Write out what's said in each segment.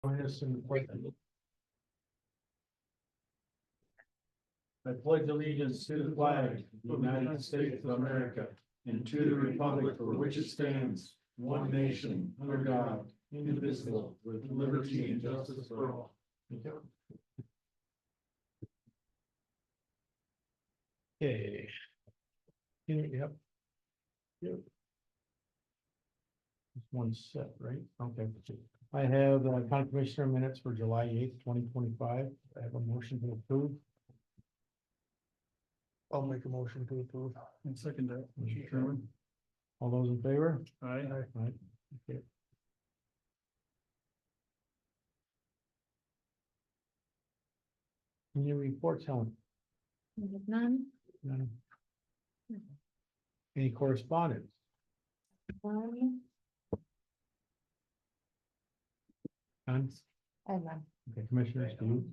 Join us in the pledge. I pledge allegiance to the flag of the United States of America and to the republic for which it stands, one nation, under God, indivisible, with liberty and justice for all. Okay. Yep. Yep. Just one set, right? Okay. I have county commissioner minutes for July 8th, 2025. I have a motion to approve. I'll make a motion to approve. And second that, Mr. Chairman. All those in favor? Aye. Aye. Okay. Any reports, Helen? We have none. None. Any correspondence? One. None? I have none. Okay, commissioners, do you?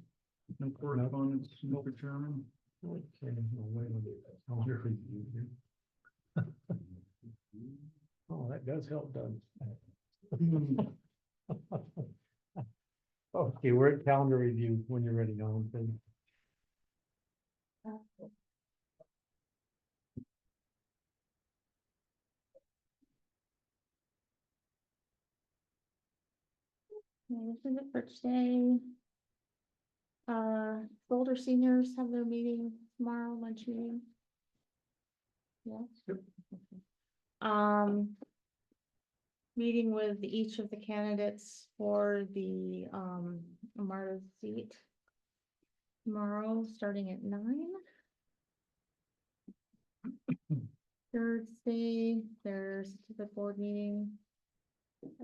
No correspondence, Mr. Chairman. Okay, no, wait a minute. I'll hear from you here. Oh, that does help, doesn't it? Okay, we're at calendar review when you're ready, Alan. This is it for today. Boulder seniors have their meeting tomorrow, lunch meeting. Yes. Yep. Okay. Meeting with each of the candidates for the Marta seat tomorrow, starting at 9. Thursday, there's the board meeting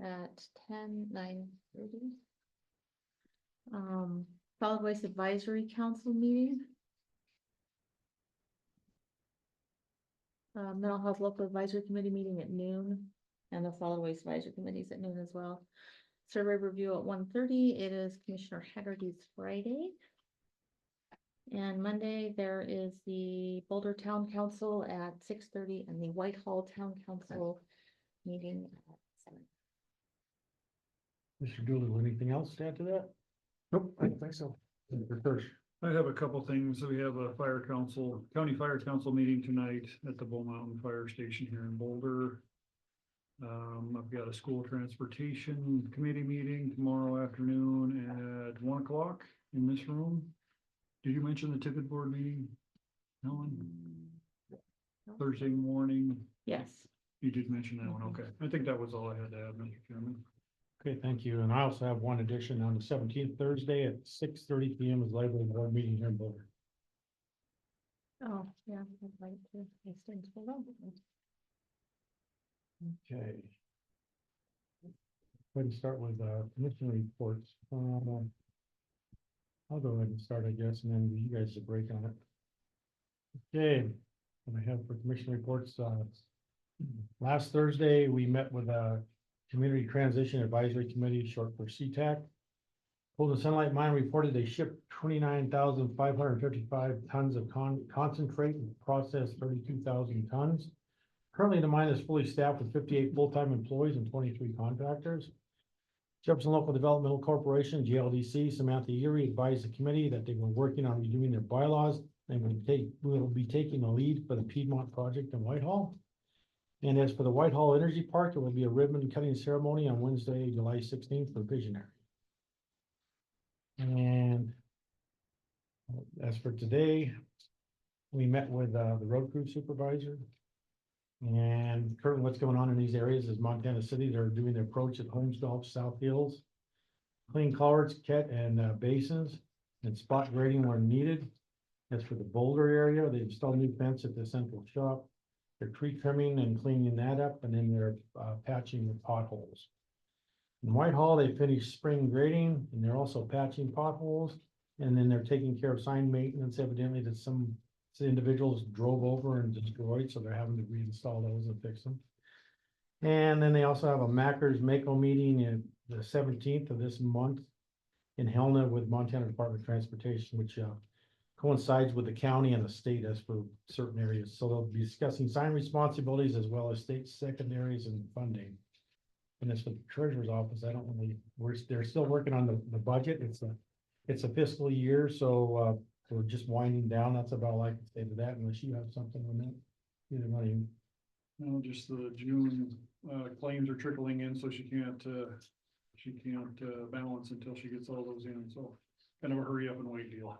at 9:30. Solid Waste Advisory Council meeting. Mental Health Local Advisory Committee meeting at noon, and the Solid Waste Advisory Committees at noon as well. Survey review at 1:30. It is Commissioner Haggerty's Friday. And Monday, there is the Boulder Town Council at 6:30 and the Whitehall Town Council meeting at 7. Mr. Doolittle, anything else to add to that? Nope, I don't think so. Mr. Kirsch. I have a couple things. We have a fire council, county fire council meeting tonight at the Bull Mountain Fire Station here in Boulder. I've got a school transportation committee meeting tomorrow afternoon at 1 o'clock in this room. Did you mention the ticket board meeting, Helen? Thursday morning? Yes. You did mention that one. Okay. I think that was all I had to add, Mr. Chairman. Okay, thank you. And I also have one addition on the 17th, Thursday at 6:30 PM is library board meeting here in Boulder. Oh, yeah, I'd like to extend to the Okay. Go ahead and start with commissioner reports. I'll go ahead and start, I guess, and then you guys will break on it. Okay, what I have for commission reports, last Thursday, we met with a Community Transition Advisory Committee, short for CTAC. Golden Sunlight Mine reported they shipped 29,555 tons of concentrate and processed 32,000 tons. Currently, the mine is fully staffed with 58 full-time employees and 23 contractors. Jefferson Local Developmental Corporation, JLDC, Samantha Erie advised the committee that they were working on redoing their bylaws. They will be taking the lead for the Piedmont project in Whitehall. And as for the Whitehall Energy Park, there will be a ribbon cutting ceremony on Wednesday, July 16th for Visionary. And as for today, we met with the road crew supervisor. And currently what's going on in these areas is Montana City, they're doing their approach at Holmes Gulch, South Hills. Clean culverts, cat and basins and spot grading where needed. As for the Boulder area, they installed new fence at the central shop. They're tree trimming and cleaning that up, and then they're patching the potholes. In Whitehall, they finished spring grading and they're also patching potholes. And then they're taking care of sign maintenance, evidently that some individuals drove over and destroyed, so they're having to reinstall those and fix them. And then they also have a Macker's Mako meeting in the 17th of this month in Helena with Montana Department of Transportation, which coincides with the county and the state as for certain areas. So they'll be discussing sign responsibilities as well as state secondaries and funding. and this with the treasurer's office, I don't really, they're still working on the budget. It's a fiscal year, so, we're just winding down. That's about all I can say to that, unless you have something on that. Either one of you. No, just the June, claims are trickling in, so she can't balance until she gets all those in, so kind of a hurry up and wait deal.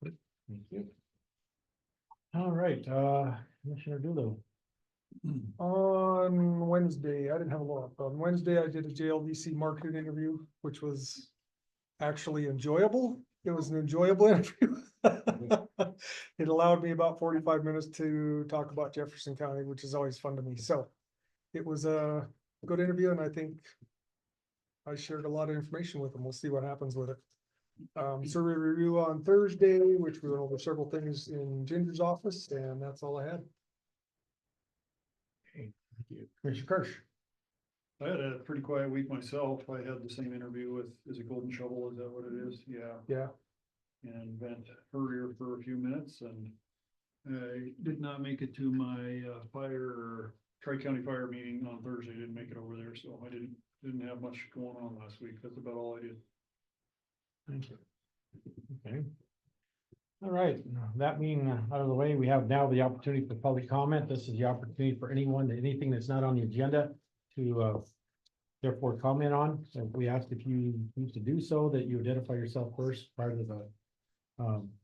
Thank you. All right, Commissioner Doolittle. On Wednesday, I didn't have a lot. On Wednesday, I did a JLDC market interview, which was actually enjoyable. It was an enjoyable interview. It allowed me about 45 minutes to talk about Jefferson County, which is always fun to me. So it was a good interview, and I think I shared a lot of information with them. We'll see what happens with it. Survey review on Thursday, which we went over several things in Ginger's office, and that's all I had. Okay, thank you. Commissioner Kirsch. I had a pretty quiet week myself. I had the same interview with, is it Golden Shovel? Is that what it is? Yeah. Yeah, And Bent Hurrier for a few minutes, and I did not make it to my Tri-County Fire meeting on Thursday. Didn't make it over there, so I didn't have much going on last week. That's about all I did. Thank you. Okay. All right, that being out of the way, we have now the opportunity for public comment. This is the opportunity for anyone, anything that's not on the agenda to therefore comment on. So we ask if you choose to do so, that you identify yourself first prior to the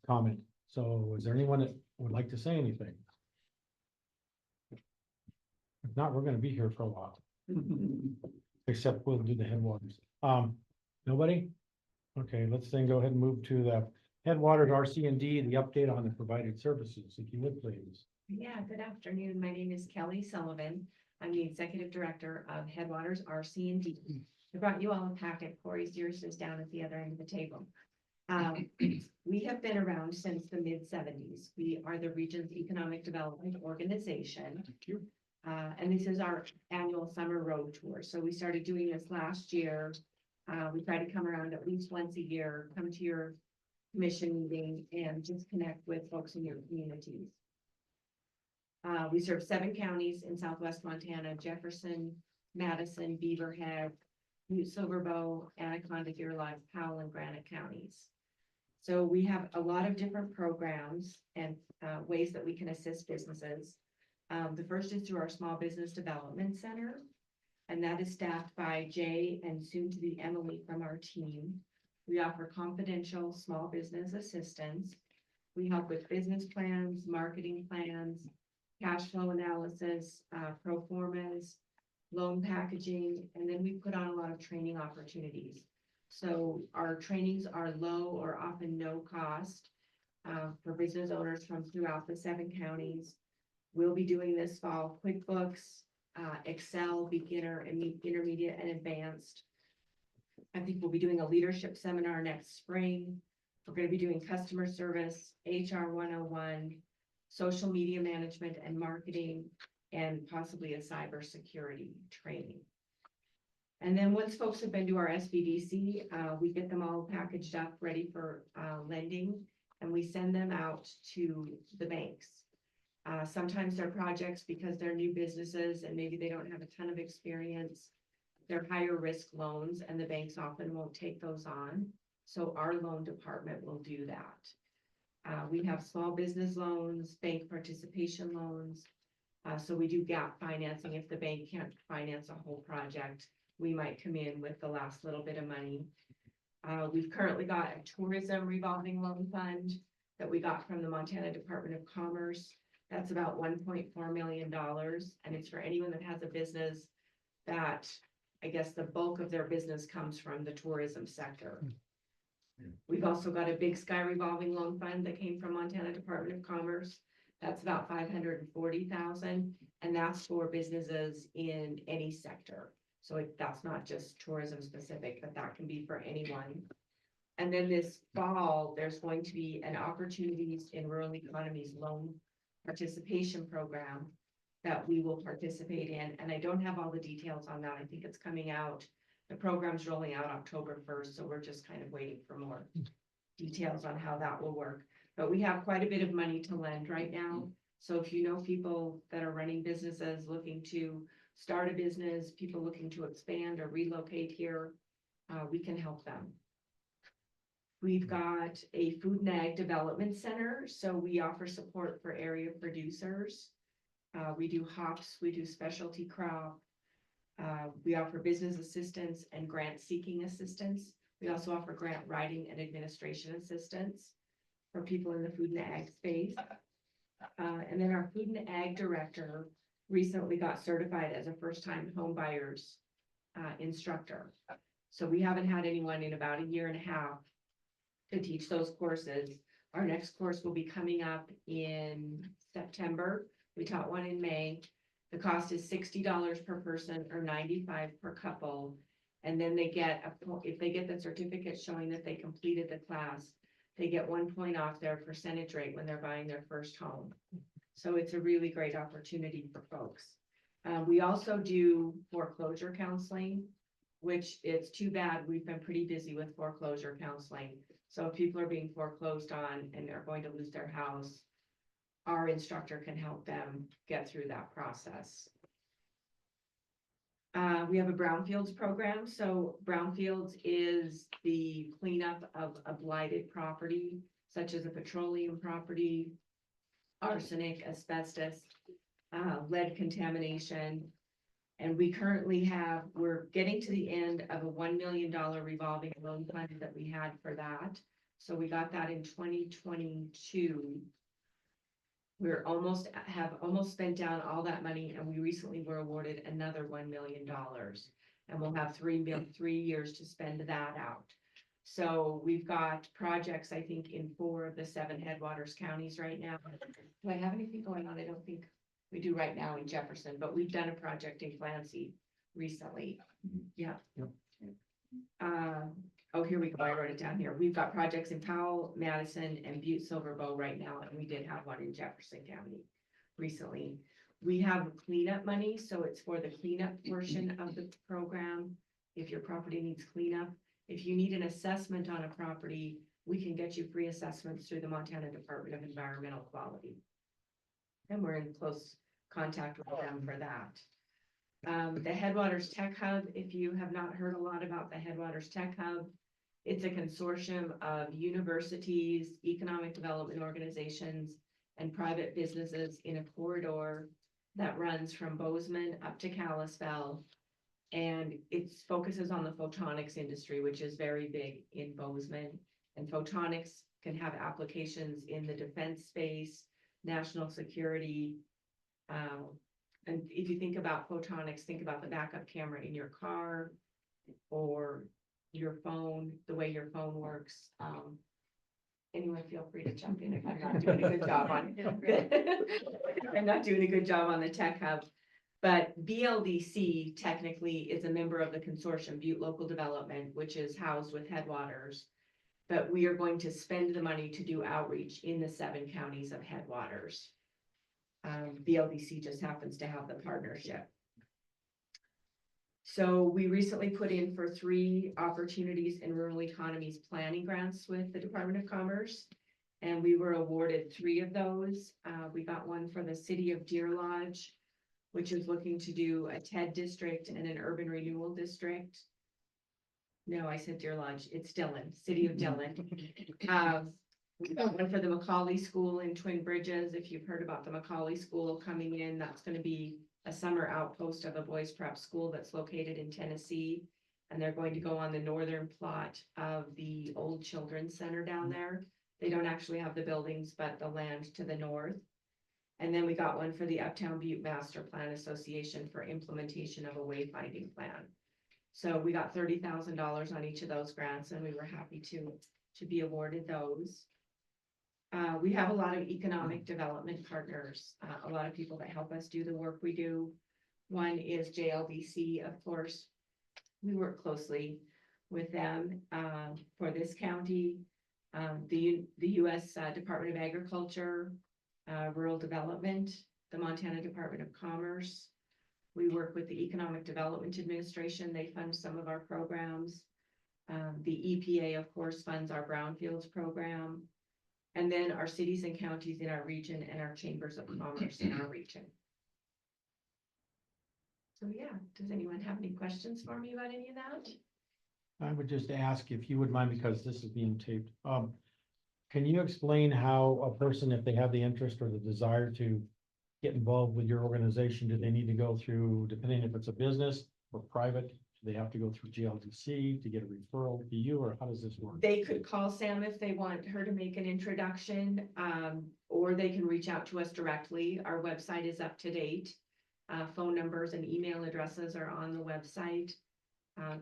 comment. So is there anyone that would like to say anything? If not, we're gonna be here for a while, except we'll do the headwaters. Nobody? Okay, let's then go ahead and move to the Headwaters RC&D, the update on the provided services, if you would please. Yeah, good afternoon. My name is Kelly Sullivan. I'm the Executive Director of Headwaters RC&D. I brought you all a packet. Corey's yours is down at the other end of the table. We have been around since the mid-70s. We are the region's economic development organization. Thank you. And this is our annual summer road tour. So we started doing this last year. We try to come around at least once a year, come to your commission meeting and just connect with folks in your communities. We serve 7 counties in Southwest Montana: Jefferson, Madison, Beaverhead, Butte, Silverbow, Anaconda, Deer Lodge, Powell, and Granite counties. So we have a lot of different programs and ways that we can assist businesses. The first is through our Small Business Development Center, and that is staffed by Jay and soon to be Emily from our team. We offer confidential small business assistance. We help with business plans, marketing plans, cash flow analysis, pro formas, loan packaging, and then we put on a lot of training opportunities. So our trainings are low or often no cost for business owners from throughout the 7 counties. We'll be doing this fall QuickBooks, Excel, beginner, intermediate, and advanced. I think we'll be doing a leadership seminar next spring. We're going to be doing customer service, HR 101, social media management and marketing, and possibly a cybersecurity training. And then once folks have been to our SBDC, we get them all packaged up, ready for lending, and we send them out to the banks. Sometimes they're projects because they're new businesses and maybe they don't have a ton of experience. They're higher risk loans and the banks often won't take those on. So our loan department will do that. We have small business loans, bank participation loans. So we do gap financing. If the bank can't finance a whole project, we might come in with the last little bit of money. We've currently got a tourism revolving loan fund that we got from the Montana Department of Commerce. That's about $1.4 million. And it's for anyone that has a business that, I guess, the bulk of their business comes from the tourism sector. We've also got a Big Sky revolving loan fund that came from Montana Department of Commerce. That's about $540,000, and that's for businesses in any sector. So that's not just tourism specific, but that can be for anyone. And then this fall, there's going to be an Opportunities in Rural Economies loan participation program that we will participate in. And I don't have all the details on that. I think it's coming out. The program's rolling out October 1st. So we're just kind of waiting for more details on how that will work. But we have quite a bit of money to lend right now. So if you know people that are running businesses looking to start a business, people looking to expand or relocate here, we can help them. We've got a food and ag development center, so we offer support for area producers. We do hops, we do specialty crop. We offer business assistance and grant seeking assistance. We also offer grant writing and administration assistance for people in the food and ag space. And then our food and ag director recently got certified as a first-time home buyers instructor. So we haven't had anyone in about 1.5 years to teach those courses. Our next course will be coming up in September. We taught one in May. The cost is $60 per person or $95 per couple. And then they get if they get the certificate showing that they completed the class, they get 1 point off their percentage rate when they're buying their first home. So it's a really great opportunity for folks. We also do foreclosure counseling, which it's too bad. We've been pretty busy with foreclosure counseling. So if people are being foreclosed on and they're going to lose their house, our instructor can help them get through that process. We have a brownfields program. So brownfields is the cleanup of a blighted property, such as a petroleum property, arsenic, asbestos, lead contamination. And we currently we're getting to the end of a $1 million revolving loan fund that we had for that. So we got that in 2022. We're have almost spent down all that money, and we recently were awarded another $1 million. And we'll have 3 years to spend that out. So we've got projects, I think, in 4 of the 7 headwaters counties right now. Do I have anything going on? I don't think we do right now in Jefferson, but we've done a project in Clancy recently. Yeah. Yep. Oh, here we go. I wrote it down here. We've got projects in Powell, Madison, and Butte Silver Bow right now, and we did have one in Jefferson County recently. We have cleanup money, so it's for the cleanup portion of the program. If your property needs cleanup, if you need an assessment on a property, we can get you free assessments through the Montana Department of Environmental Quality. And we're in close contact with them for that. The Headwaters Tech Hub, if you have not heard a lot about the Headwaters Tech Hub, it's a consortium of universities, economic development organizations, and private businesses in a corridor that runs from Bozeman up to Kalispell. And it focuses on the photonics industry, which is very big in Bozeman. And photonics can have applications in the defense space, national security. And if you think about photonics, think about the backup camera in your car or your phone, the way your phone works. Anyone feel free to jump in if I'm not doing a good job on I'm not doing a good job on the Tech Hub. But BLDC technically is a member of the consortium, Butte Local Development, which is housed with Headwaters. But we are going to spend the money to do outreach in the 7 counties of Headwaters. BLDC just happens to have the partnership. So we recently put in for 3 opportunities in rural economies planning grants with the Department of Commerce. And we were awarded 3 of those. We got one for the city of Deer Lodge, which is looking to do a TED district and an urban renewal district. No, I said Deer Lodge, it's Dillon, city of Dillon. We got one for the Macaulay School in Twin Bridges. If you've heard about the Macaulay School coming in, that's going to be a summer outpost of a boys prep school that's located in Tennessee. And they're going to go on the northern plot of the old children's center down there. They don't actually have the buildings, but the land to the north. And then we got one for the Uptown Butte Master Plan Association for implementation of a wayfinding plan. So we got $30,000 on each of those grants, and we were happy to be awarded those. We have a lot of economic development partners, a lot of people that help us do the work we do. One is JLDC, of course. We work closely with them for this county, the U.S. Department of Agriculture, Rural Development, the Montana Department of Commerce. We work with the Economic Development Administration. They fund some of our programs. The EPA, of course, funds our brownfields program. And then our cities and counties in our region and our chambers of commerce in our region. So yeah, does anyone have any questions for me about any of that? I would just ask if you would mind, because this is being taped, can you explain how a person, if they have the interest or the desire to get involved with your organization, do they need to go through, depending if it's a business or private, do they have to go through GLDC to get a referral to you, or how does this work? They could call Sam if they want her to make an introduction, or they can reach out to us directly. Our website is up to date. Phone numbers and email addresses are on the website.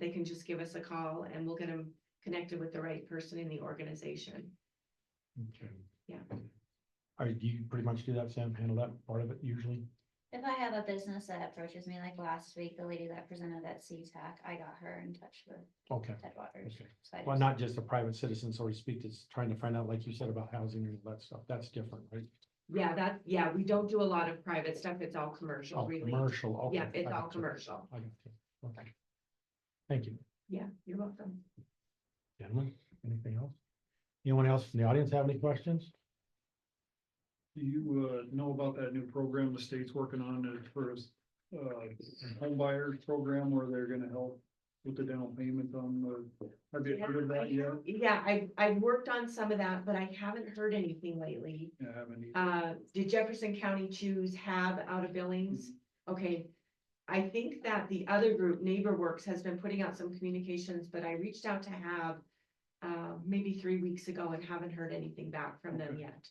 They can just give us a call and we'll get them connected with the right person in the organization. Okay. Yeah. Do you pretty much do that, Sam, handle that part of it usually? If I have a business that approaches me, like last week, the lady that presented at CTAC, I got her in touch with Okay. Headwaters. Okay. So I Well, just- not just a private citizen, so to speak, that's trying to find out, like you said, about housing and all that stuff. That's different, right? Yeah, we don't do a lot of private stuff. It's all commercial, Oh, really. commercial, okay. Yeah, it's I all got you. commercial. I got you. Okay. Thank you, Yeah, you're welcome. gentlemen. Anything else? Anyone else from the audience have any questions? Do you, know about that new program the state's working on for, home buyers program where they're gonna help with the down payment on the, have you heard of that yet? Yeah, I've worked on some of that, but I haven't heard anything lately. Yeah, I haven't either. Did Jefferson County choose have out of billings? Okay. I think that the other group, NeighborWorks, has been putting out some communications, but I reached out to have maybe 3 weeks ago and haven't heard anything back from them Okay. yet.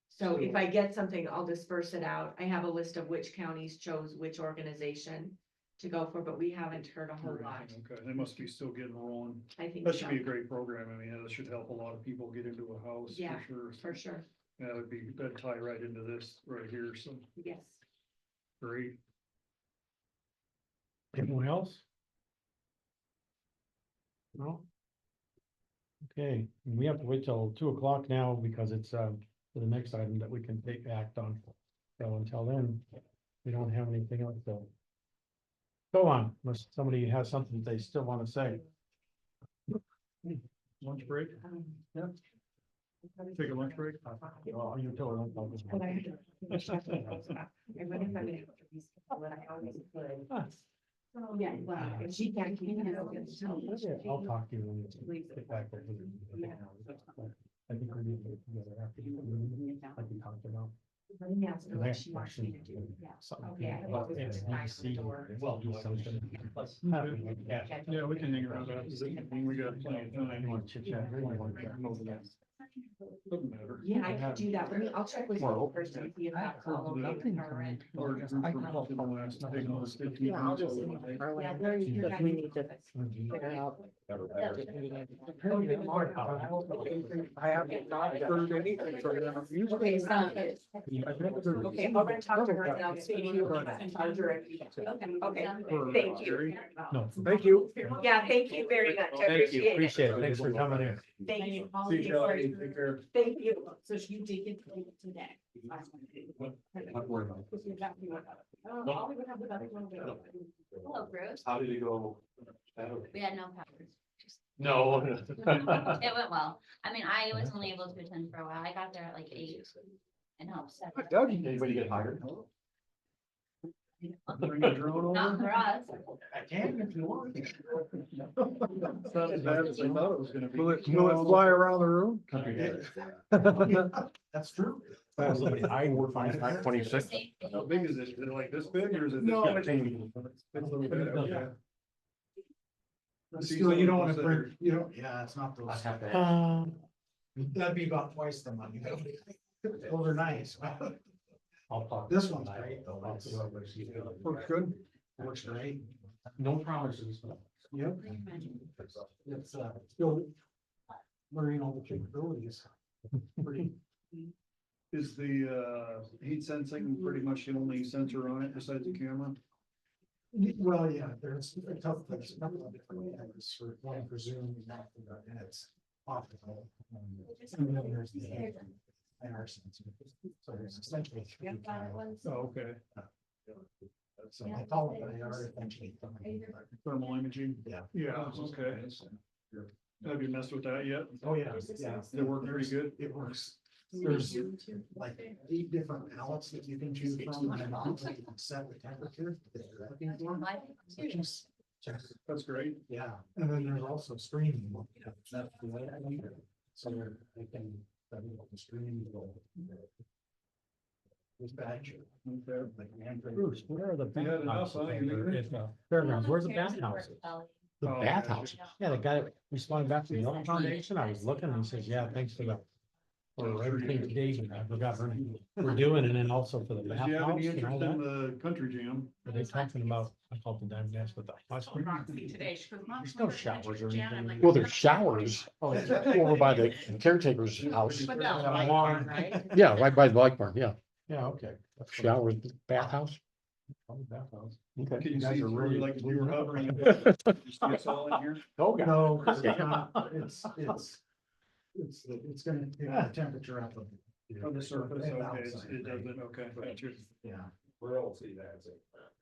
So if I get something, I'll disperse it out. I have a list of which counties chose which organization to go for, but we haven't heard a whole lot. Okay, they must be still getting rolling. I think That should so, be a great program. I mean, that should help a lot of people get into a house Yeah. for sure. for sure. Yeah, that'd tie right into this right here, so Yes. great. Anyone else? No? Okay, we have to wait till 2 o'clock now because it's for the next item that we can take act on. So until then, we don't have anything else to go on, unless somebody has something they still want to say. Lunch break? Yeah. Take a lunch break? Oh, you tell her. Yeah, well, if she can't keep it. I'll talk to you when you get back. I think we need to get together after, like we talked about. Let me ask her Cause I what have she wants me to do. Yeah. something. Okay, I about always this, put a sign on the DC, door. well, do something. Yeah, we can hang around after this. I mean, we got plenty of time. You want to chit chat here, you want to go over that? Doesn't matter. Yeah, I could do that. I'll check with you first and see if that's all okay with her. and- Or group from the last, take those 15 Yeah, I'll minutes just. over there. Yeah, there you go. Because we need to figure out. I haven't heard anything from them. Usually it's not. Okay, I'm gonna talk to her and I'll see you and charge her. Okay, thank you. No, Thank you. Yeah, thank you very much. I thank you, appreciate it. appreciate it, thanks for coming in. Thank you. See you, Kelly. Take care. Thank you. So you did get to it today. Hello, Bruce. How did it go? We had no power. No. It went well. I mean, I was only able to attend for a while. I got there at like 8 and helped set. up. Doug, Anybody get hired? Bring a drone Not over. for us. I can if you want. It's not as bad as I thought it was gonna be. will it fly around the room? That's true. I would find 26. How big is it? Is it like this big or is it? No. It's a little bit, okay. Still, you don't wanna print, you don't, yeah, it's not those. That'd be about twice the money. Those are nice. I'll talk. This one's great though. Works good. Works great. No promises. Yep. It's still learning all the capabilities. Pretty. Is the, heat sensing pretty much the only sensor on it besides the camera? Well, yeah, there's a couple of different areas for one for Zoom and it's optical. And then there's the IR sensor. So there's essentially three cameras. Oh, okay. So I call it IR essentially. Thermal imaging? Yeah. Yeah, okay. Have you messed with that yet? Oh, yeah, yeah. They work pretty good? It works there's like 8 different palettes that you can choose from. And you can set the temperature that you're looking for. which is just- That's great. Yeah, and then there's also streaming. That's the way I need it. So they can, stream. This badge. Bruce, where are the You had enough, bathhouses? huh? You over leaving? at, Fairgrounds, where's the bathhouses? The Oh, bathhouse, yeah, the guy that responded back to the other foundation, I was looking, and he says, yeah, thanks for the. For everything today, I forgot we're doing, and then also for the If you have bathhouse any and all interest in that. the country jam, Are they talking about, I called the diamond gas with the hospital? There's no showers or anything. Well, there's showers over by the caretaker's house. Yeah, right by the bike barn, yeah. Yeah, okay. That's what I- Showers, bathhouse. Probably bathhouse. Okay. can you guys see are through, really- like, if you were hovering? You see us all in here? Oh, yeah. No, 'cause it's gonna take the temperature up. On the surface, And okay, outside, it right? doesn't, okay, gotcha. Yeah, We'll all see that.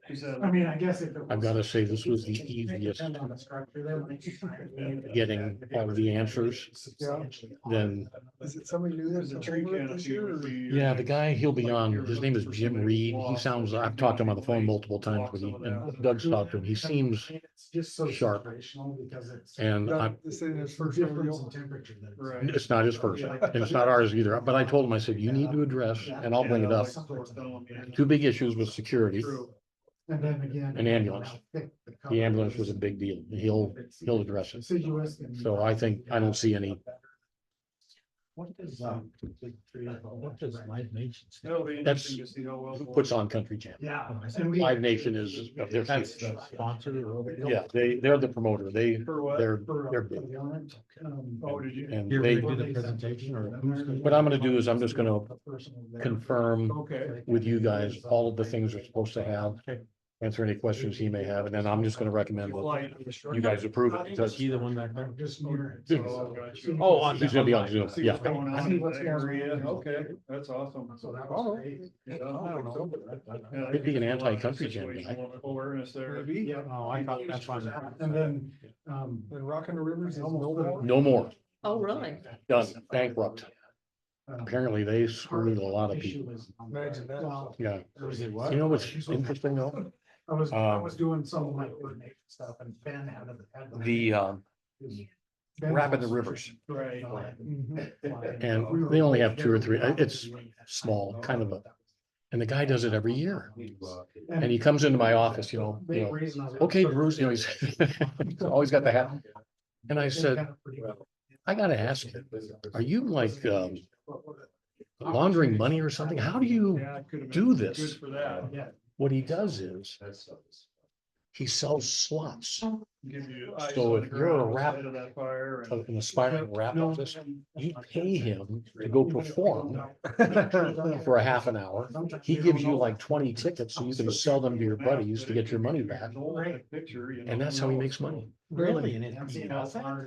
Is that- I mean, I guess if it was. I've gotta say, this was the easiest Depend on the structure there, like you find- getting all the answers. Substantially. Then, Is it somebody new Is that's the tree over it this canopy year? would or- be? yeah, the guy, he'll be on, his name is Jim Reed. He sounds, I've talked to him on the phone multiple times, but and Doug's talked to him. He seems, It's just so sharp. situational because it's. and I, Doug, this ain't his It's the first difference rodeo. in temperature that. Right. it's not his first, and it's not ours either. But I told him, I said, you need to address, and I'll bring it up, two big issues with security. True. And then again. An ambulance. The ambulance was a big deal. He'll address it. So I think, I don't see any, What does Live Nation stand? That'll be That's interesting to see how well. who puts on Country Jam. Yeah. Live Nation is, they're That's huge. the sponsor or? Yeah, they're the promoter. For what? They're big. Oh, did you? And You're they, gonna do the presentation or? who's gonna- what I'm gonna do is I'm just gonna confirm Okay. with you guys all of the things we're supposed to have. Okay. Answer any questions he may have, and then I'm just gonna recommend that you guys approve it Is because he the one back there? Just near it. Oh, got you. Oh, on he's gonna be on Zoom. See Yeah. what's going on I see in what's that going on. area. Okay, that's awesome. So that was great. Yeah, I don't know. Yeah, Could be an there's a lot of anti-country jam guy. situational Awareness there. Maybe. Yeah. Oh, I thought that's fine. And then, And Rockin' the Rivers is no almost more. No more, Oh, really? done, bankrupt. Apparently they screwed a lot of people. Imagine that. Well, Yeah. Was it what? You know what's interesting though? I was doing some of my coordination stuff and Ben had Ben Rapid the also- Rivers. Right. And they only have 2 or 3, it's small, kind of a, and the guy does it every year. And he comes into my office, okay, Bruce, he's always got the hat. And I said, I gotta ask you, are you like, laundering money or something? How do you Yeah, it could have do been this? Good for that. Yeah. What he does is he sells slots Give you ice So on if the you're a ground rap- inside of that fire and- an aspiring rap artist. You pay him to go perform for a half an hour. He gives you like 20 tickets so you can sell them to your buddies to get your money back. And that's how he makes money. Really? And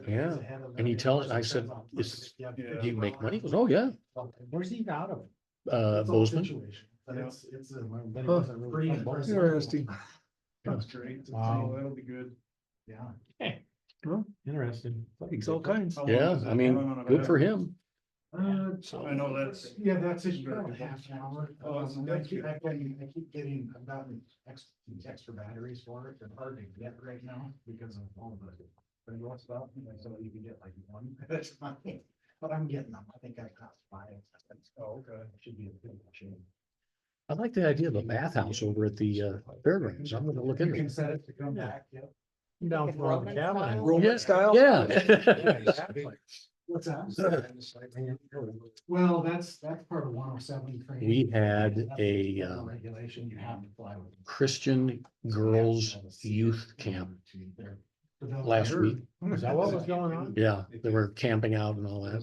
Yeah. And he tells, I said, do you make money? He goes, oh yeah, Where's he out of? Bozeman. Interesting. That's great. Wow. Oh, that'll be good. Yeah. Interesting. It's all kinds. How long Yeah, does that I mean, run on a good for back? him. I know that's. Yeah, that's it, about half an hour. Oh, it's I keep getting, I've gotten extra batteries for it, they're hard to get right now because of all the. Federal stuff, so you can get like one at a time, but I'm getting them, I think I've got 5. Oh, okay. Should be a good machine. I like the idea of a bathhouse over at the fairgrounds. I'm gonna look You into can it. set it to come back, yep. Down from the cabin. Roman style? Yeah. What's that? Well, that's part of 107 training. We had a Regulation, you have to fly with. Christian girls youth camp last week. Is that what was going on? Yeah, they were camping out and all that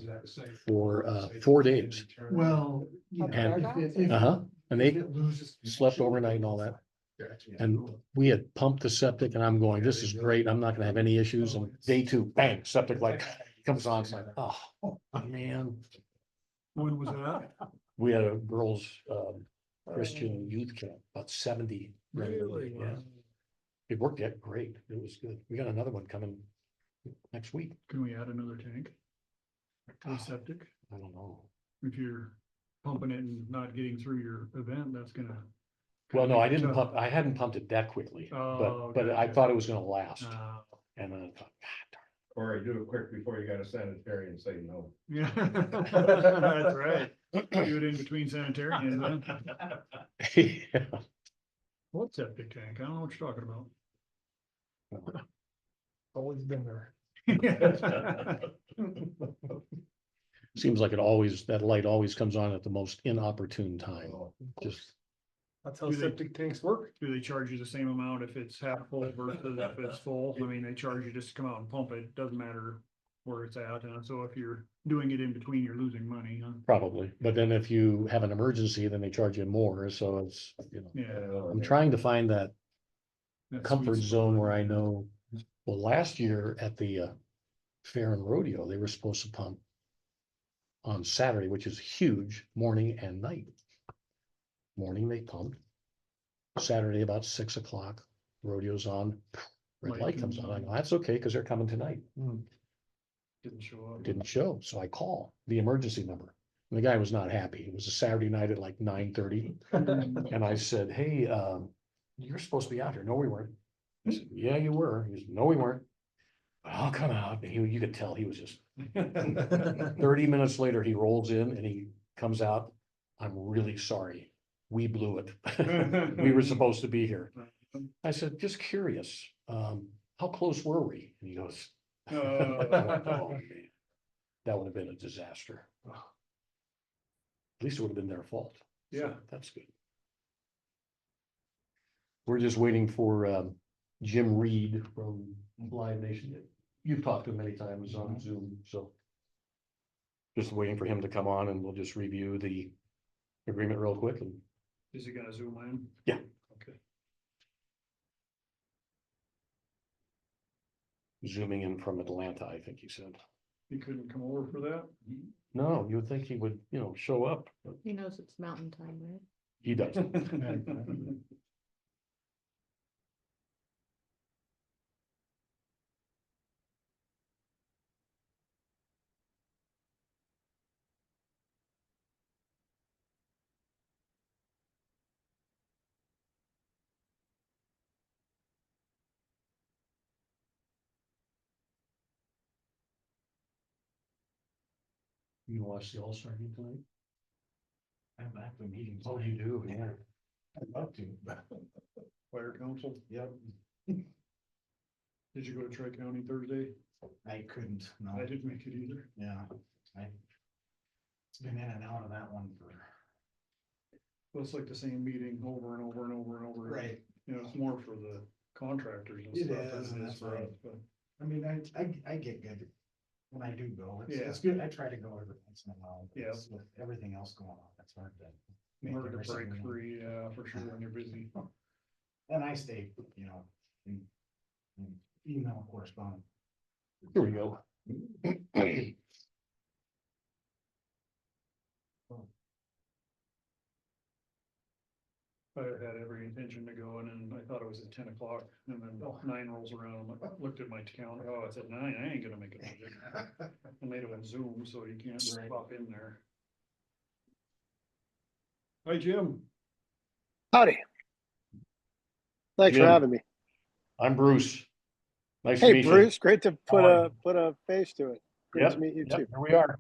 for 4 days. Well. you know, And- if Uh-huh. And if they it loses slept overnight and all that. And we had pumped the septic and I'm going, this is great. I'm not gonna have any issues. And day 2, bang, septic like comes on. It's like, oh, man. When was that? We had a girls Christian youth camp, about 70. Really? Yeah. It worked out great. It was good. We got another one coming next week. Can we add another tank? To the septic? I don't know. if you're pumping it and not getting through your event, that's gonna. Well, no, I didn't tough. I hadn't pumped it that quickly, Oh, but I gotcha. thought it was gonna last. Uh, And then I thought, Or do it quick before you got a sanitary and say no. Yeah, that's right. Do it in between sanitarians, then. darn. Yeah. What's septic tank? I don't know what you're talking about. Always been there. Seems like it always, that light always comes on at the most inopportune time, just. That's how Do they- septic tanks work. Do they charge you the same amount if it's half full versus if it's full? I mean, they charge you just to come out and pump it. Doesn't matter where it's at. So if you're doing it in between, you're losing money, huh? Probably, but then if you have an emergency, then they charge you more, so it's, you know, Yeah. I'm trying to find that that comfort sweet spot. zone where I know. Well, last year at the fair and rodeo, they were supposed to pump on Saturday, which is huge, morning and night. Morning they pumped. Saturday about 6 o'clock, rodeo's on, red light comes on. I go, that's okay, because they're coming tonight. Didn't show up. Didn't show, so I call the emergency number. And the guy was not happy. It was a Saturday night at like 9:30. And I said, hey, you're supposed to be out here. No, we weren't. I said, yeah, you were. He said, no, we weren't. I'll come out. And you could tell he was just 30 minutes later, he rolls in and he comes out. I'm really sorry. We blew it. We were supposed to be here. I said, just curious, how close were we? And he goes, Oh. "Oh, man, that would have been a disaster. At least it would have been their fault. So Yeah. that's good. We're just waiting for Jim Reed from Live Nation. You've talked to him many times on Zoom, so. Just waiting for him to come on and we'll just review the agreement real quick and Is he gonna zoom in? Yeah. Okay. zooming in from Atlanta, I think he said. He couldn't come over for that? No, you would think he would, you know, show up, but He knows it's mountain time, right? he doesn't. You watch the All-Star game tonight? I'm back to meetings. Oh, you do, yeah. I'd love to, but, Fire council? yep, Did you go to Tri-County Thursday? I couldn't, no, I didn't make it either. yeah, it's been in and out of that one for. Well, it's like the same meeting over and over and over and over. Right. You know, it's more for the contractors and It stuff is, than and it is that's for right. us, but. I mean, I get good when I do go. Yeah. It's good. I try to go every once in a while. but Yeah. it's With everything else going on, it's hard to. make Hard every to break single one. free, for sure, when you're busy. And I stay, you know, in email correspondence. Here we go. I had every intention to go in and I thought it was at 10 o'clock and then 9 rolls around. I looked at my calendar. Oh, it's at 9. I ain't gonna make it. I made it on Zoom, so you can't just Right. pop in there. Hi, Jim. Howdy. Thanks for Jim. having me. I'm Bruce. Nice to Hey, meet you. Bruce, great to How are put a face to it. Great Yep, to meet you yep, too. here we are.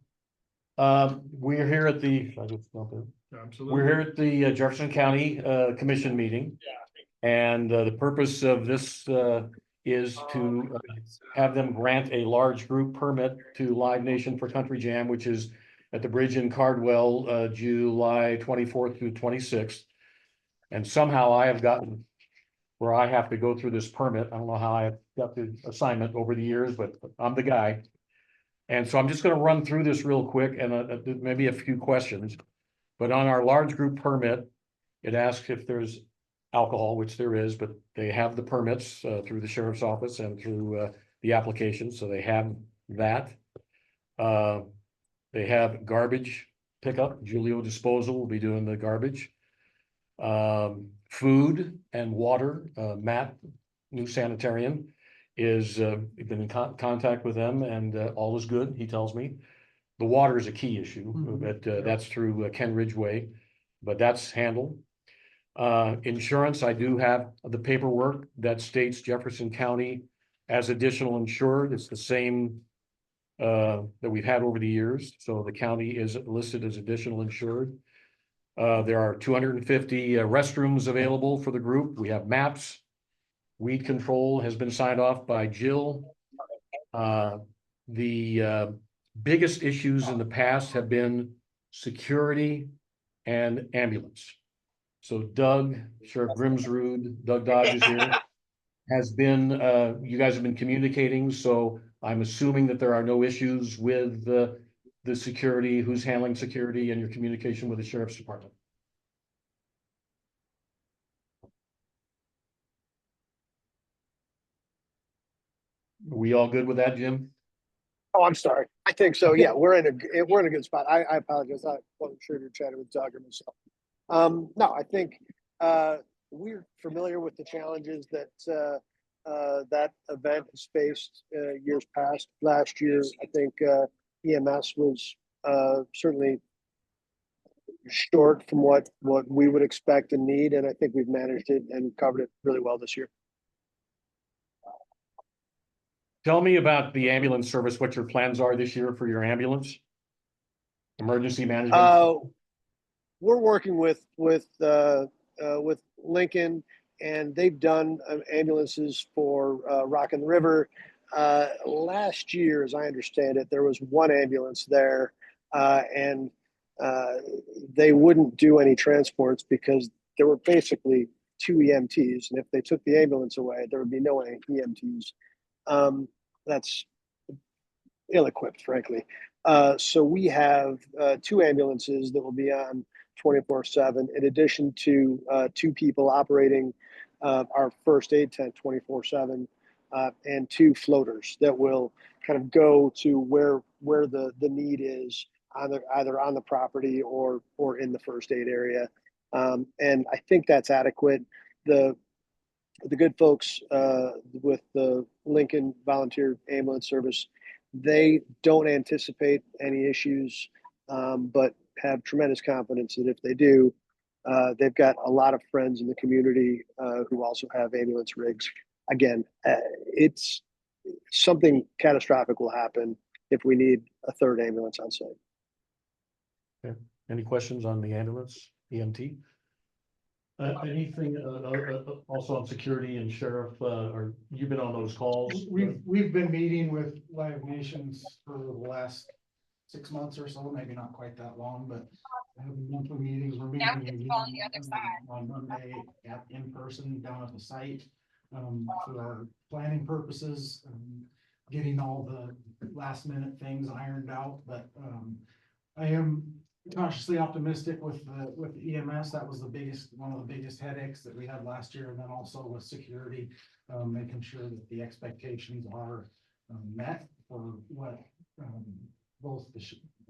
We're here at the, Absolutely. we're here at the Jefferson County Commission meeting. And the purpose of this is to have them grant a large group permit to Live Nation for Country Jam, which is at the bridge in Cardwell, July 24th through 26th. And somehow I have gotten where I have to go through this permit. I don't know how I got the assignment over the years, but I'm the guy. And so I'm just gonna run through this real quick and maybe a few questions. But on our large group permit, it asks if there's alcohol, which there is, but they have the permits through the sheriff's office and through the application, so they have that. They have garbage pickup. Julio Disposal will be doing the garbage. Food and water, Matt, new sanitarian, is been in contact with them and all is good, he tells me. The water is a key issue, Mhm. but that's through Ken Ridgway, but that's handled. Insurance, I do have the paperwork that states Jefferson County as additional insured. It's the same that we've had over the years. So the county is listed as additional insured. There are 250 restrooms available for the group. We have maps. Weed control has been signed off by Jill. The biggest issues in the past have been security and ambulance. So Doug, Sheriff Grimsrud, Doug Dodge is here, has been, you guys have been communicating, so I'm assuming that there are no issues with the security, who's handling security, and your communication with the sheriff's department. Are we all good with that, Jim? Oh, I'm sorry. I think so. Yeah, we're in a good spot. I apologize. I wasn't sure you're chatting with Doug or myself. No, I think we're familiar with the challenges that that event has faced years past. Last year, I think EMS was certainly short from what we would expect and need, and I think we've managed it and covered it really well this year. Tell me about the ambulance service, what your plans are this year for your ambulance? Emergency management? We're working with Lincoln, and they've done ambulances for Rock and River. Last year, as I understand it, there was one ambulance there, and they wouldn't do any transports because there were basically two EMTs, and if they took the ambulance away, there would be no EMTs. That's ill-equipped, frankly. So we have two ambulances that will be on 24/7, in addition to two people operating our first aid tent 24/7, and two floaters that will kind of go to where the need is, either on the property or in the first aid area. And I think that's adequate. The good folks with the Lincoln Volunteer Ambulance Service, they don't anticipate any issues, but have tremendous confidence that if they do, they've got a lot of friends in the community who also have ambulance rigs. Again, it's something catastrophic will happen if we need a third ambulance on site. Okay. Any questions on the ambulance, EMT? Anything also on security and sheriff, or you've been on those calls? We've been meeting with Live Nations for the last 6 months or so, maybe not quite that long, but having monthly meetings. We're meeting again on Monday in person down at the site for our planning purposes, getting all the last minute things ironed out. But I am cautiously optimistic with the EMS. That was one of the biggest headaches that we had last year, and then also with security, making sure that the expectations are met for what both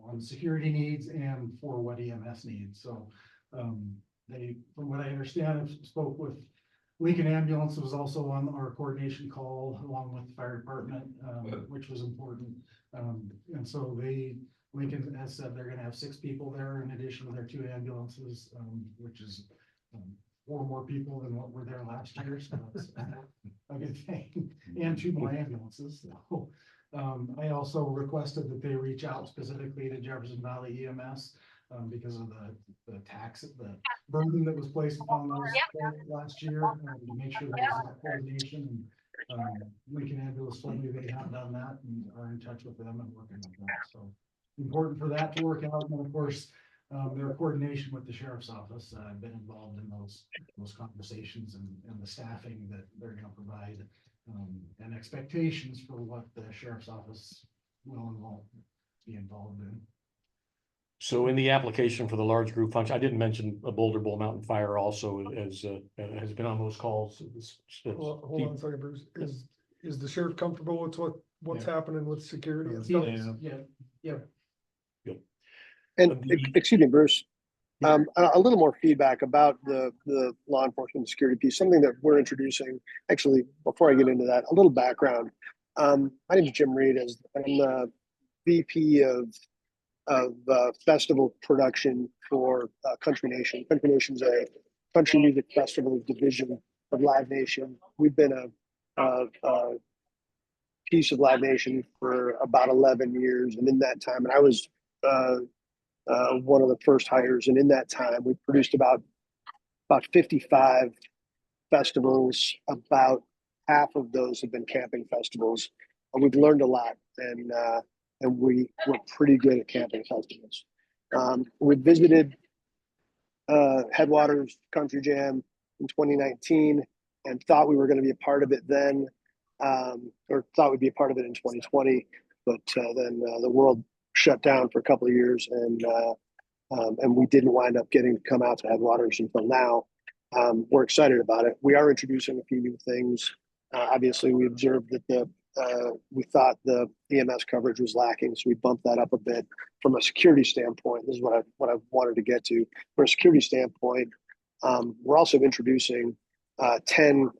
on security needs and for what EMS needs. So they, from what I understand, have spoke with Lincoln Ambulance. Was also on our coordination call along with the fire department, which was important. And so Lincoln has said they're gonna have 6 people there in addition to their 2 ambulances, which is 4 more people than what were there last year, so that's a good thing, and 2 more ambulances. So, I also requested that they reach out specifically to Jefferson Valley EMS, because of the burden that was placed upon those last year, to make sure there was that coordination. And Lincoln Ambulance told me they have done that and are in touch with them and working with them. So important for that to work out. And of course, their coordination with the sheriff's office. I've been involved in those conversations and the staffing that they're going to provide, and expectations for what the sheriff's office will be involved in. So in the application for the large group function, I didn't mention a Boulder Bowl Mountain Fire also has been on those calls. Well, hold on a second, Bruce. Is the sheriff comfortable with what's happening with security and Yeah. stuff? Yeah. And excuse me, Bruce, a little more feedback about the law enforcement and security piece, something that we're introducing. Actually, before I get into that, a little background. My name is Jim Reed. I'm the VP of festival production for Country Nation. Country Nation's a country music festival division of Live Nation. We've been a piece of Live Nation for about 11 years, and in that time, and I was one of the first hires, and in that time, we produced about 55 festivals. About half of those have been camping festivals. And we've learned a lot, and we're pretty good at camping festivals. We visited Headwaters Country Jam in 2019 and thought we were going to be a part of it then, or thought we'd be a part of it in 2020, but then the world shut down for a couple of years, and we didn't wind up getting to come out to Headwaters until now. We're excited about it. We are introducing a few new things. Obviously, we observed that we thought the EMS coverage was lacking, so we bumped that up a bit. From a security standpoint, this is what I wanted to get to. From a security standpoint, we're also introducing a 10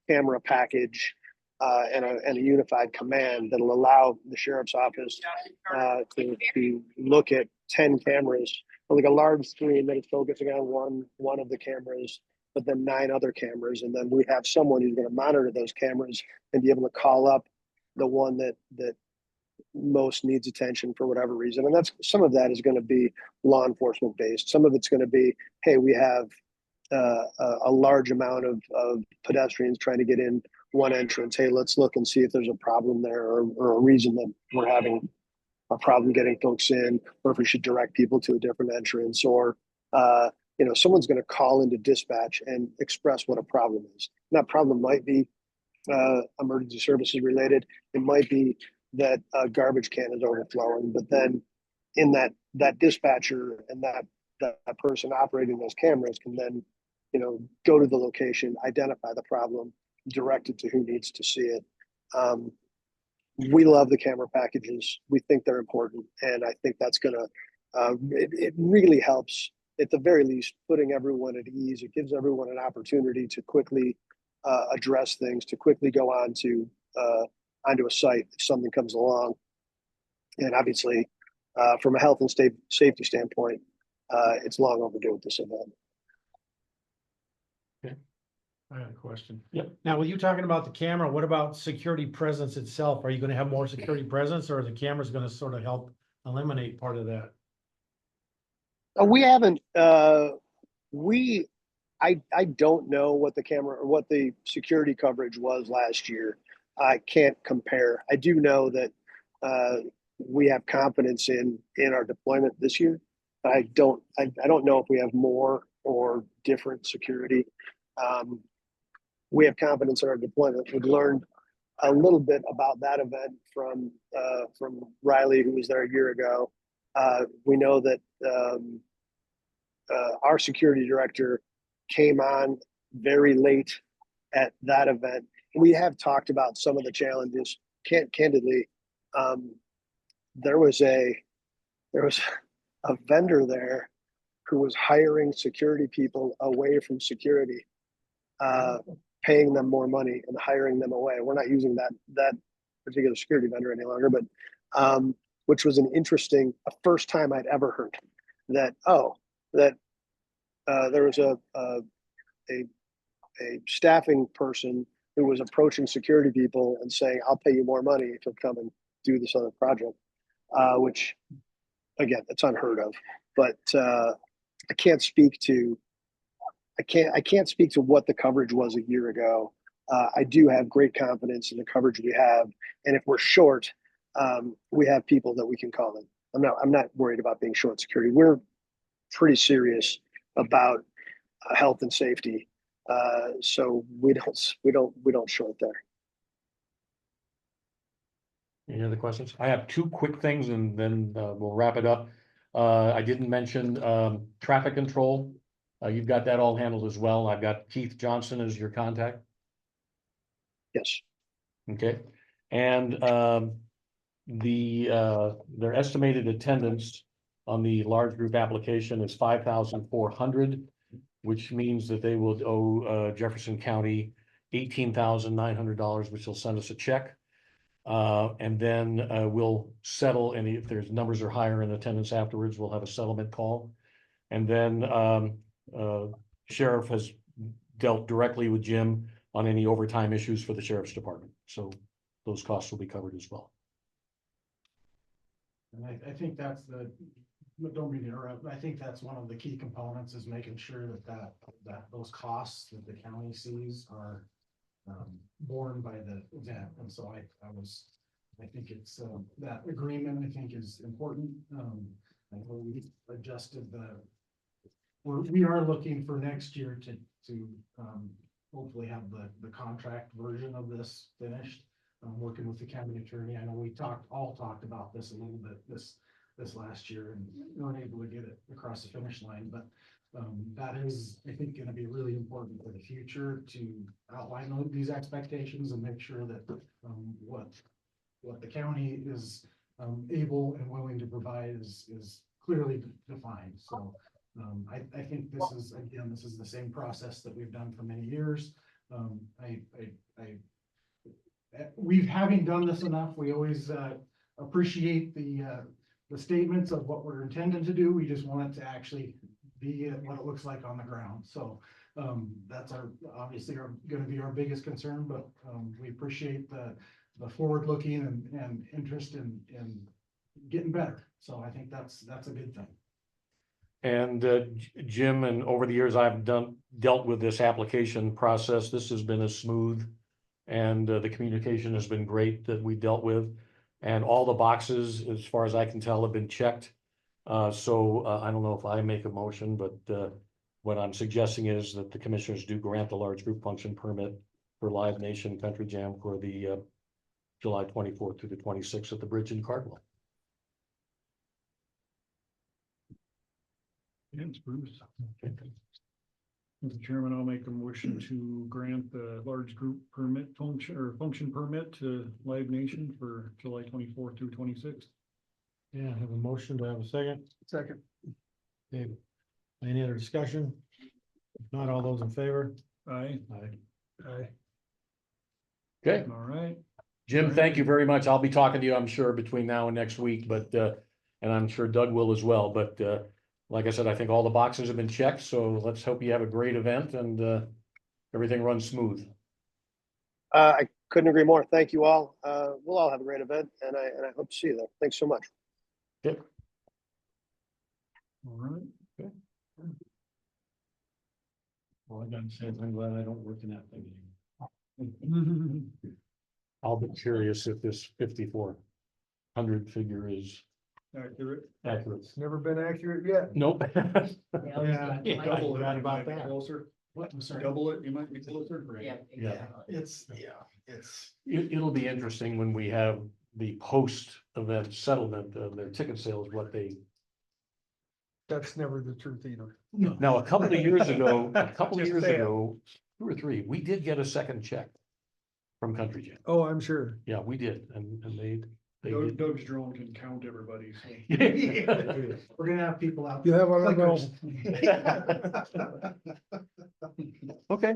camera package and a unified command that'll allow the sheriff's office to look at 10 cameras, like a large screen that is focusing on one of the cameras, but then 9 other cameras. And then we have someone who's going to monitor those cameras and be able to call up the one that most needs attention for whatever reason. And that's, some of that is going to be law enforcement based. Some of it's going to be, hey, we have a large amount of pedestrians trying to get in one entrance. Hey, let's look and see if there's a problem there, or a reason that we're having a problem getting folks in, or if we should direct people to a different entrance, or someone's going to call into dispatch and express what a problem is. And that problem might be emergency services related. It might be that a garbage can is overflowing, but then in that dispatcher and that person operating those cameras can then go to the location, identify the problem, direct it to who needs to see it. We love the camera packages. We think they're important, and I think that's gonna it really helps, at the very least, putting everyone at ease. It gives everyone an opportunity to quickly address things, to quickly go onto a site if something comes along. And obviously, from a health and safety standpoint, it's long overdue at this event. I have a question. Yep. Now, with you talking about the camera, what about security presence itself? Are you gonna have more security presence, or are the cameras gonna sort of help eliminate part of that? We haven't. I don't know what the camera or what the security coverage was last year. I can't compare. I do know that we have confidence in our deployment this year. I don't know if we have more or different security. We have confidence in our deployment. We've learned a little bit about that event from Riley, who was there a year ago. We know that our security director came on very late at that event. We have talked about some of the challenges. Candidly, there was a vendor there who was hiring security people away from security, paying them more money and hiring them away. We're not using that particular security vendor any longer, but which was an interesting, a first time I'd ever heard that. There was a staffing person who was approaching security people and saying, "I'll pay you more money if you'll come and do this other project," which, again, it's unheard of. But I can't speak to what the coverage was a year ago. I do have great confidence in the coverage we have, and if we're short, we have people that we can call in. I'm not worried about being short security. We're pretty serious about health and safety, so we don't short there. Any other questions? I have 2 quick things and then we'll wrap it up. I didn't mention traffic control. You've got that all handled as well. I've got Keith Johnson as your contact. Yes. Okay. And their estimated attendance on the large group application is 5,400, which means that they will owe Jefferson County $18,900, which will send us a check. And then we'll settle, and if there's numbers are higher in attendance afterwards, we'll have a settlement call. And then Sheriff has dealt directly with Jim on any overtime issues for the sheriff's department. So those costs will be covered as well. And I think that's don't mean to interrupt, but I think that's one of the key components is making sure that those costs that the county sees are borne by the event. And so I think it's, that agreement, I think is important. I know we adjusted we are looking for next year to hopefully have the contract version of this finished. Working with the county attorney. I know we all talked about this a little bit this last year and weren't able to get it across the finish line, but that is, I think, gonna be really important for the future to outline these expectations and make sure that what the county is able and willing to provide is clearly defined. So I think this is the same process that we've done for many years. We've having done this enough, we always appreciate the statements of what we're intending to do. We just want it to actually be what it looks like on the ground. So that's obviously gonna be our biggest concern, but we appreciate the forward looking and interest in getting better. So I think that's a good thing. And Jim, and over the years I've dealt with this application process. This has been a smooth, and the communication has been great that we dealt with. And all the boxes, as far as I can tell, have been checked. So I don't know if I make a motion, but what I'm suggesting is that the commissioners do grant the large group function permit for Live Nation Country Jam for the July 24th through the 26th at the Bridge in Cardwell. Yes, Bruce. Mr. Chairman, I'll make a motion to grant the large group permit function permit to Live Nation for July 24th through 26th. Yeah, I have a motion. Do I have a second? Second. Okay. Any other discussion? If not, all those in favor? Aye, Aye. Okay, all right. Jim, thank you very much. I'll be talking to you, I'm sure, between now and next week, but and I'm sure Doug will as well. But like I said, I think all the boxes have been checked, so let's hope you have a great event and everything runs smooth. I couldn't agree more. Thank you all. We'll all have a great event and I hope to see you there. Thanks so much. Yep. All right. Well, I gotta say, I'm glad I don't work in that thing anymore. I'll be curious if this 5,400 figure is Accurate. accurate. It's never been accurate yet. Nope. Yeah, Double it, right you about might be that. closer. What, I'm sorry. Double it, you might be closer. Yeah. It's. It'll be interesting when we have the post-event settlement of their ticket sales, what they. That's never the truth either. Now, a couple of years ago, Just saying. 2 or 3, we did get a second check from Country Jam. Oh, I'm sure. Yeah, we did, and they did. Doug's drone can count everybody. So. We're gonna have people out. You have on Okay,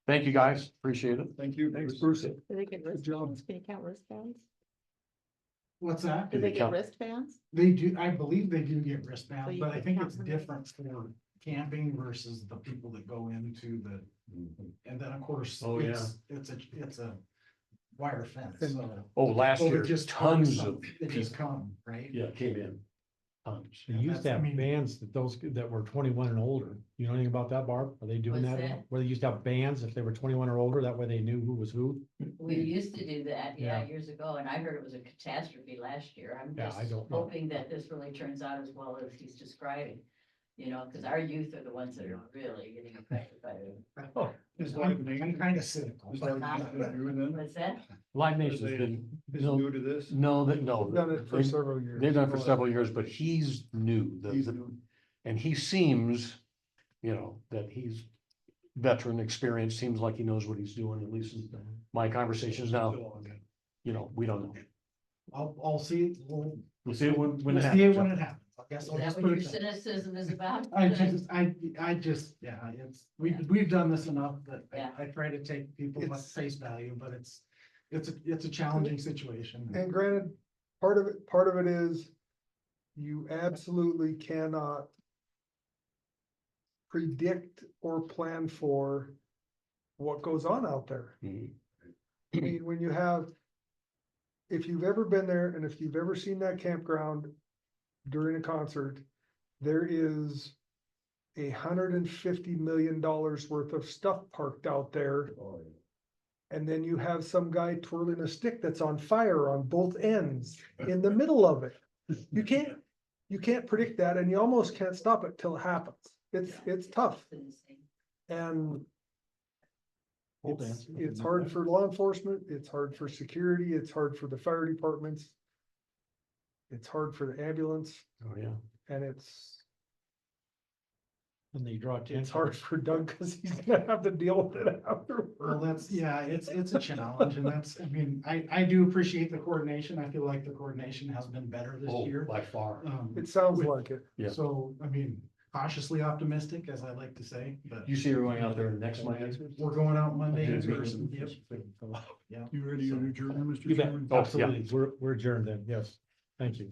thank you, guys, appreciate it. Thank you. Thanks, Bruce. Do they get wristbands? Can you count wristbands? What's that? Do Do they they get count? wristbands? They do, I believe they do get So wristbands, you but I can think count it's how many? different for camping versus the people that go into the, and then of course. Oh, yeah. It's a wire fence, And- so. Oh, last So it year, just tons comes of up, They just people, come, right? yeah, came in. Tons. They used to That's- I have mean- bands that were 21 and older. You know anything about that, Barb? Are they doing What's that? that? Where they used to have bands if they were 21 or older, that way they knew who was who? We used to do that, Yeah. years ago, and I heard it was a catastrophe last year. I'm Yeah, just I don't know. hoping that this really turns out as well as he's describing. You know, because our youth are the ones that are really getting affected by it. Is Live I'm Nation, kind of cynical. is Live Nation new then? What's that? Live Is Nation's they- been, Is no, new to this? no, We've done it for they- several years. they've done it for several years, but he's new. He's new. And he seems, that he's veteran experience, seems like he knows what he's doing, at least in my conversations now, we don't know. I'll see, we'll We'll see it when we'll it see it when happens. it happens. I guess Is I'll that just what put your it that. cynicism is about? Yeah, we've done this enough that Yeah. I try to take people at It's- face value, but it's it's a challenging situation. And granted, part of it is you absolutely cannot predict or plan for what goes on out there. Mhm. I mean, when you have, if you've ever been there and if you've ever seen that campground during a concert, there is $150 million worth of stuff parked out there. And then you have some guy twirling a stick that's on fire on both ends in the middle of it. You can't predict that, and you almost can't stop it till it happens. It's tough, and it's hard for law enforcement, it's hard for security, it's hard for the fire departments. It's hard for the ambulance, Oh, yeah. and it's And they draw attention. hard for Doug, cause he's gonna have to deal with it Well, afterwards. that's, yeah, it's a challenge, and that's, I mean, I do appreciate the coordination. I feel like the coordination has been better this Oh, year. by far. It sounds like it. Yeah. So, I mean, cautiously optimistic, as I like to say, but You see, we're going out there next Monday? we're going out Monday in Okay. person. Yep. You ready to adjourn, Mr. You bet. Chairman? Oh, yeah. Absolutely. We're adjourned then. Yes. Thank you.